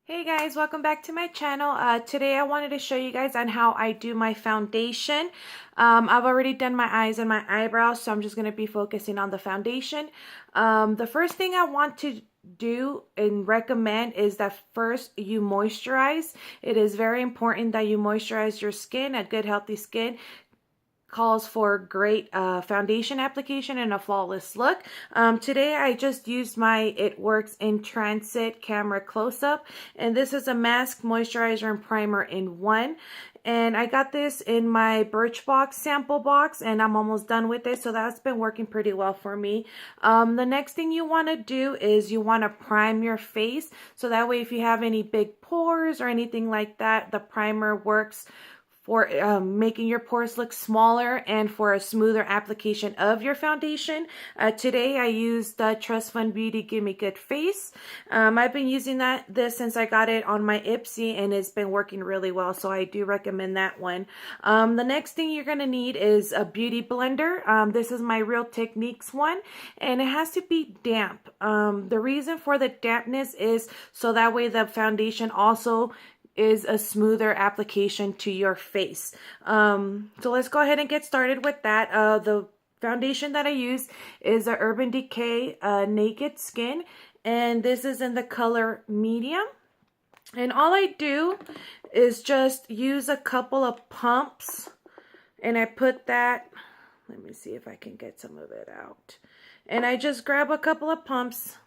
Hey guys, welcome back to my channel. Today I wanted to show you guys on how I do my foundation. I've already done my eyes and my eyebrows, so I'm just going to be focusing on the foundation. The first thing I want to do and recommend is that first you moisturize. It is very important that you moisturize your skin. A good healthy skin calls for great foundation application and a flawless look. Today I just used my It Works in Transit Camera Close-Up, and this is a mask, moisturizer, and primer in one. And I got this in my Birchbox sample box, and I'm almost done with it, so that's been working pretty well for me. The next thing you want to do is you want to prime your face, so that way if you have any big pores or anything like that, the primer works for making your pores look smaller and for a smoother application of your foundation. Today I used the Trust Fund Beauty Gimme Good Face. I've been using this since I got it on my Ipsy, and it's been working really well, so I do recommend that one. The next thing you're going to need is a beauty blender. This is my Real Techniques one, and it has to be damp. The reason for the dampness is so that way the foundation also is a smoother application to your face. So let's go ahead and get started with that. The foundation that I use is the Urban Decay Naked Skin, and this is in the color medium. And all I do is just use a couple of pumps, and I put that, let me see if I can get some of it out. And I just grab a couple of pumps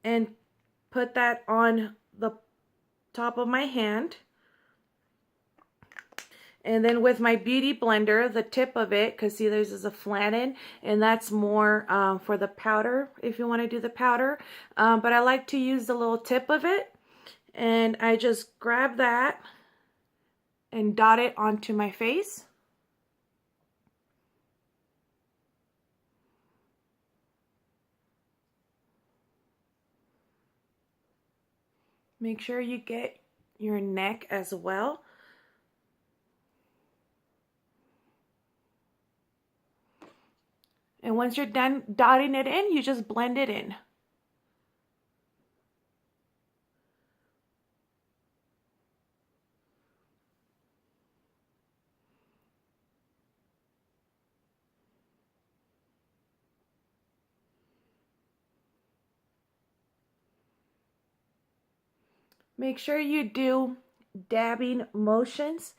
and put that on the top of my hand, and then with my beauty blender, the tip of it, because see there's a flatten, and that's more for the powder if you want to do the powder, but I like to use the little tip of it, and I just grab that and dot it onto my face. Make sure you get your neck as well. And once you're done dotting it in, you just blend it in. Make sure you do dabbing motions.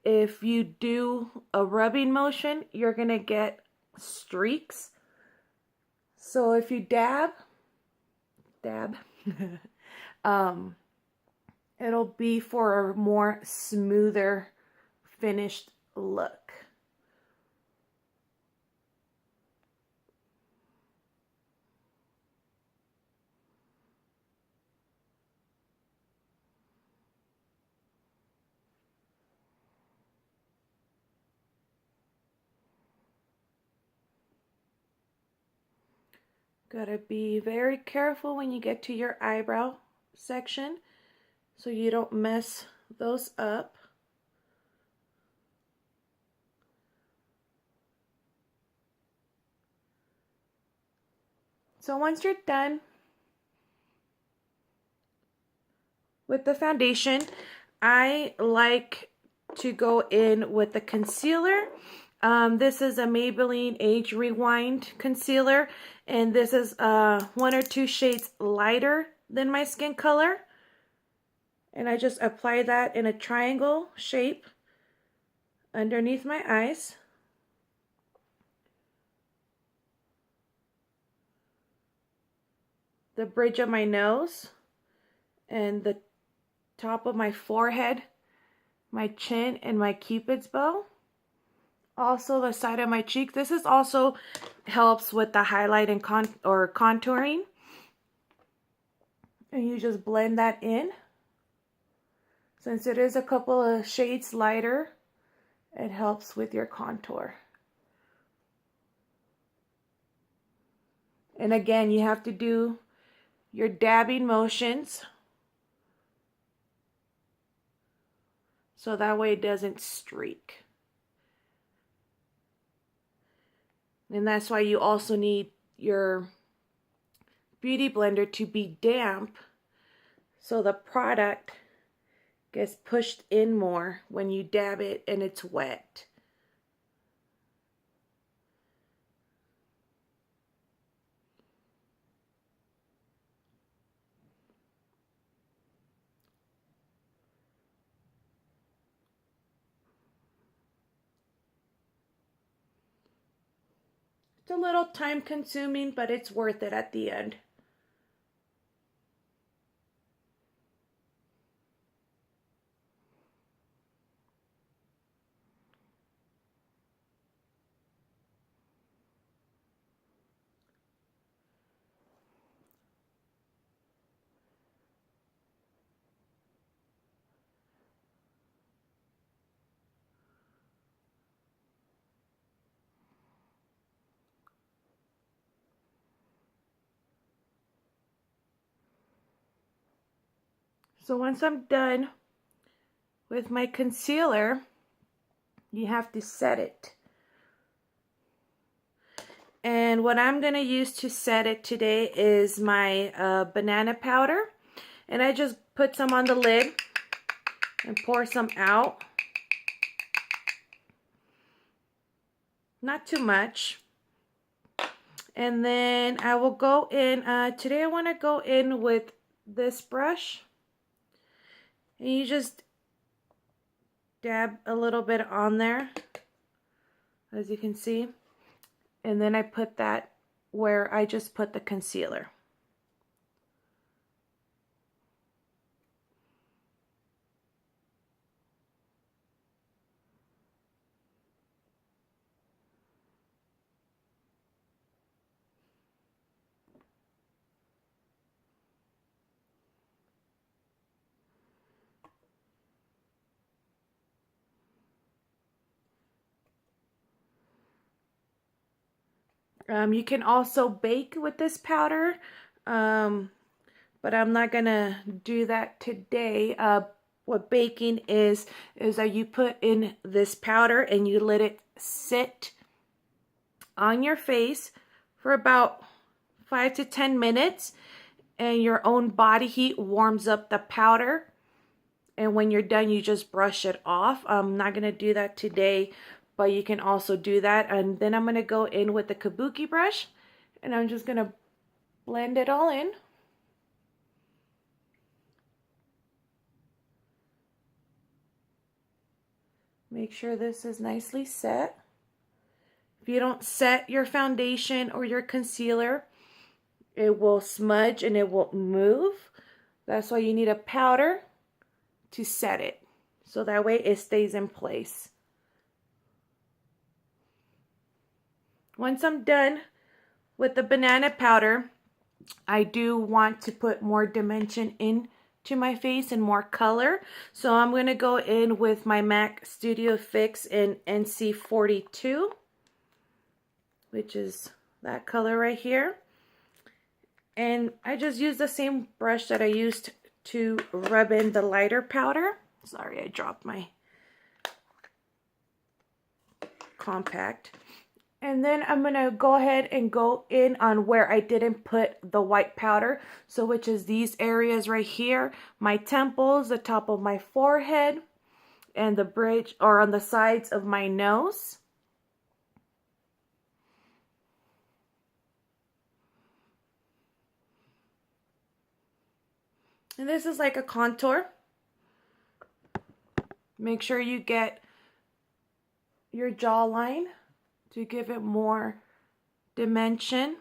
If you do a rubbing motion, you're going to get streaks. So if you dab, it'll be for a more smoother finished look. Gotta be very careful when you get to your eyebrow section so you don't mess those up. So once you're done with the foundation, I like to go in with the concealer. This is a Maybelline Age Rewind concealer, and this is 1 or 2 shades lighter than my skin color. And I just apply that in a triangle shape underneath my eyes. The bridge of my nose and the top of my forehead, my chin, and my cupid's bow. Also the side of my cheek. This is also helps with the highlight and contouring. And you just blend that in. Since it is a couple of shades lighter, it helps with your contour. And again, you have to do your dabbing motions so that way it doesn't streak. And that's why you also need your beauty blender to be damp so the product gets pushed in more when you dab it and it's wet. It's a little time consuming, but it's worth it at the end. So once I'm done with my concealer, you have to set it. And what I'm going to use to set it today is my banana powder. And I just put some on the lid and pour some out. Not too much. And then I will go in, today I want to go in with this brush. And you just dab a little bit on there, as you can see. And then I put that where I just put the concealer. You can also bake with this powder, but I'm not gonna do that today. What baking is that you put in this powder and you let it sit on your face for about 5 to 10 minutes, and your own body heat warms up the powder. And when you're done, you just brush it off. I'm not gonna do that today, but you can also do that. And then I'm going to go in with the kabuki brush, and I'm just going to blend it all in. Make sure this is nicely set. If you don't set your foundation or your concealer, it will smudge and it will move. That's why you need a powder to set it, so that way it stays in place. Once I'm done with the banana powder, I do want to put more dimension into my face and more color. So I'm going to go in with my MAC Studio Fix in NC42, which is that color right here. And I just use the same brush that I used to rub in the lighter powder. Sorry, I dropped my compact. And then I'm going to go ahead and go in on where I didn't put the white powder. So which is these areas right here. My temples, the top of my forehead, and the bridge or on the sides of my nose. And this is like a contour. Make sure you get your jawline to give it more dimension.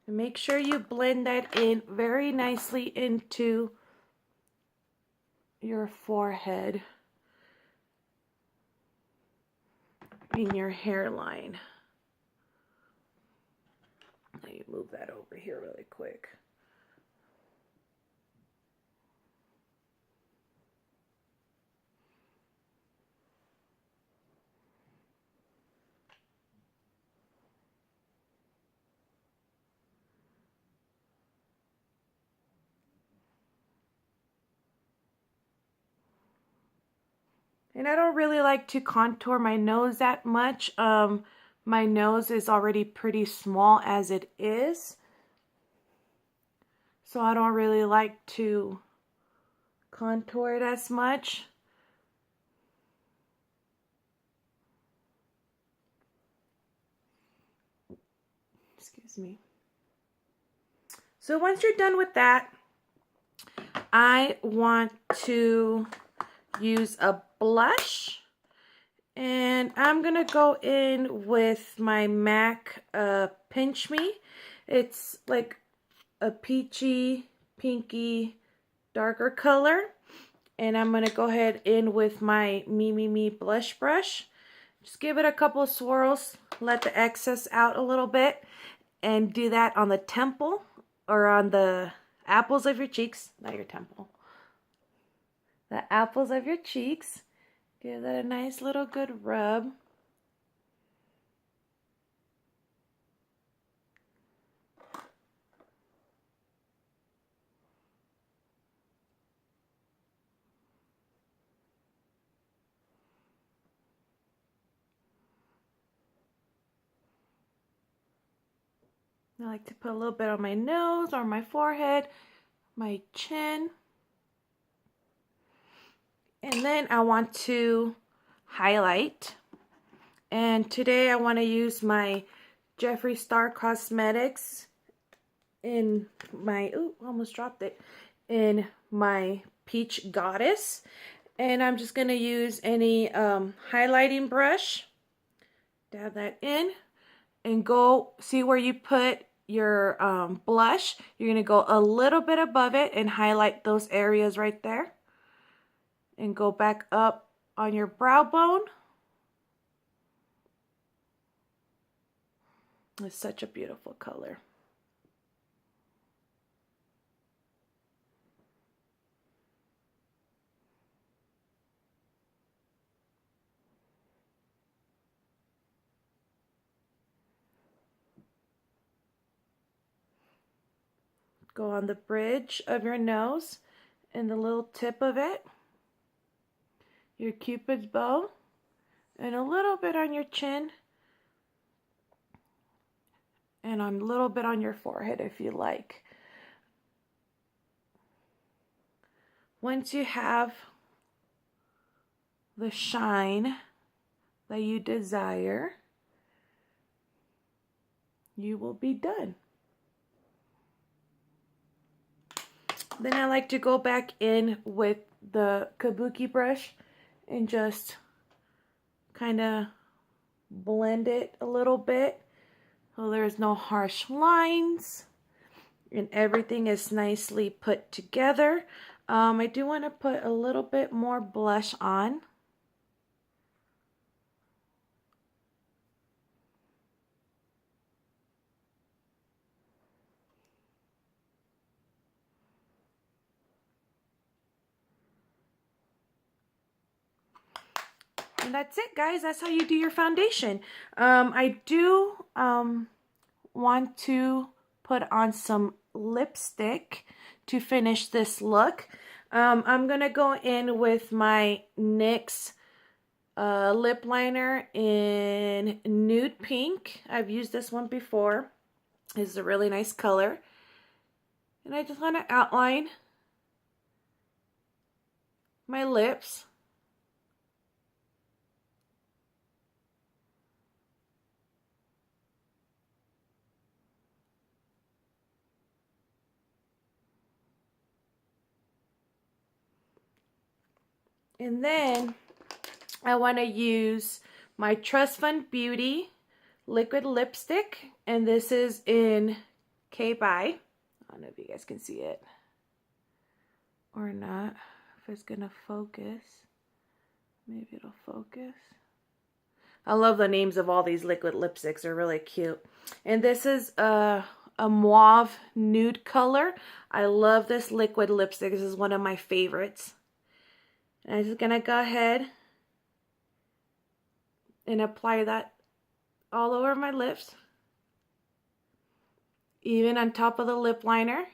And make sure you blend that in very nicely into your forehead, in your hairline. Let me move that over here really quick. And I don't really like to contour my nose that much. My nose is already pretty small as it is. So I don't really like to contour it as much. Excuse me. So once you're done with that, I want to use a blush. And I'm going to go in with my MAC Pinch Me. It's like a peachy, pinky, darker color. And I'm going to go ahead in with my Me blush brush. Just give it a couple of swirls. Let the excess out a little bit. And do that on the temple or on the apples of your cheeks. Not your temple. The apples of your cheeks. Give that a nice little good rub. I like to put a little bit on my nose or my forehead, my chin. And then I want to highlight. And today I want to use my Jeffree Star Cosmetics in my, ooh, almost dropped it, in my Peach Goddess. And I'm just going to use any highlighting brush. Dab that in. And go see where you put your blush. You're going to go a little bit above it and highlight those areas right there. And go back up on your brow bone. It's such a beautiful color. Go on the bridge of your nose and the little tip of it, your Cupid's bow, and a little bit on your chin, and a little bit on your forehead if you like. Once you have the shine that you desire, you will be done. Then I like to go back in with the kabuki brush and just kind of blend it a little bit so there's no harsh lines and everything is nicely put together. I do want to put a little bit more blush on. And that's it, guys. That's how you do your foundation. I do want to put on some lipstick to finish this look. I'm going to go in with my NYX lip liner in Nude Pink. I've used this one before. It's a really nice color. And I just want to outline my lips. And then I want to use my Trust Fund Beauty liquid lipstick. And this is in K-By. I don't know if you guys can see it or not. If it's going to focus. Maybe it'll focus. I love the names of all these liquid lipsticks. They're really cute. And this is a mauve nude color. I love this liquid lipstick. This is one of my favorites. And I'm just going to go ahead and apply that all over my lips. Even on top of the lip liner.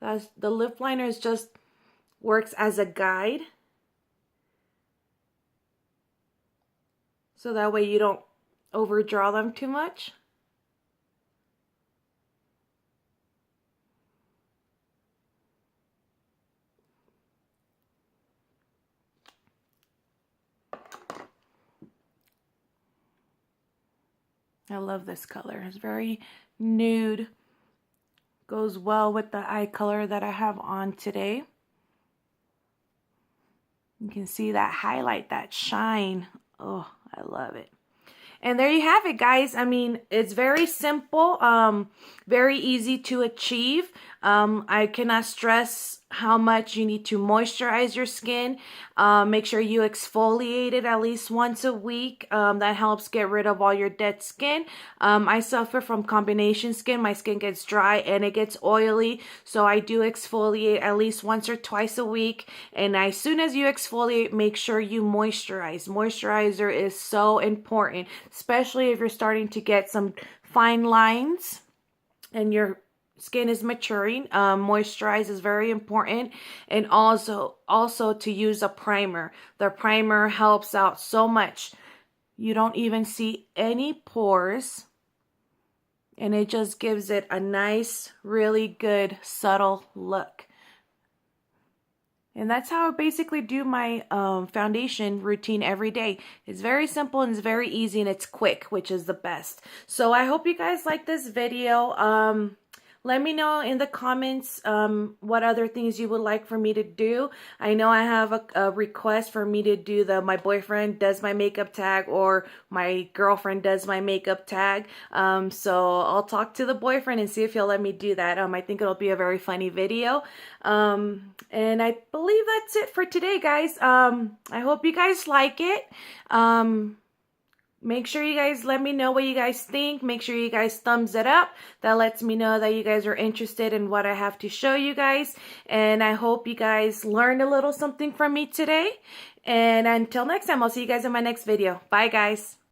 The lip liner is just works as a guide. so that way you don't overdraw them too much. I love this color. It's very nude. Goes well with the eye color that I have on today. You can see that highlight, that shine. Oh, I love it. And there you have it, guys. I mean, it's very simple, very easy to achieve. I cannot stress how much you need to moisturize your skin. Make sure you exfoliate it at least once a week. That helps get rid of all your dead skin. I suffer from combination skin. My skin gets dry and it gets oily. So I do exfoliate at least once or twice a week. And as soon as you exfoliate, make sure you moisturize. Moisturizer is so important, especially if you're starting to get some fine lines and your skin is maturing. Moisturize is very important, and also to use a primer. The primer helps out so much. You don't even see any pores, and it just gives it a nice, really good, subtle look. And that's how I basically do my foundation routine every day. It's very simple and it's very easy and it's quick, which is the best. So I hope you guys like this video. Let me know in the comments what other things you would like for me to do. I know I have a request for me to do my boyfriend does my makeup tag or my girlfriend does my makeup tag. So I'll talk to the boyfriend and see if he'll let me do that. I think it'll be a very funny video. And I believe that's it for today, guys. I hope you guys like it. Make sure you guys let me know what you guys think. Make sure you guys thumbs it up. That lets me know that you guys are interested in what I have to show you guys. And I hope you guys learned a little something from me today. And until next time, I'll see you guys in my next video. Bye, guys.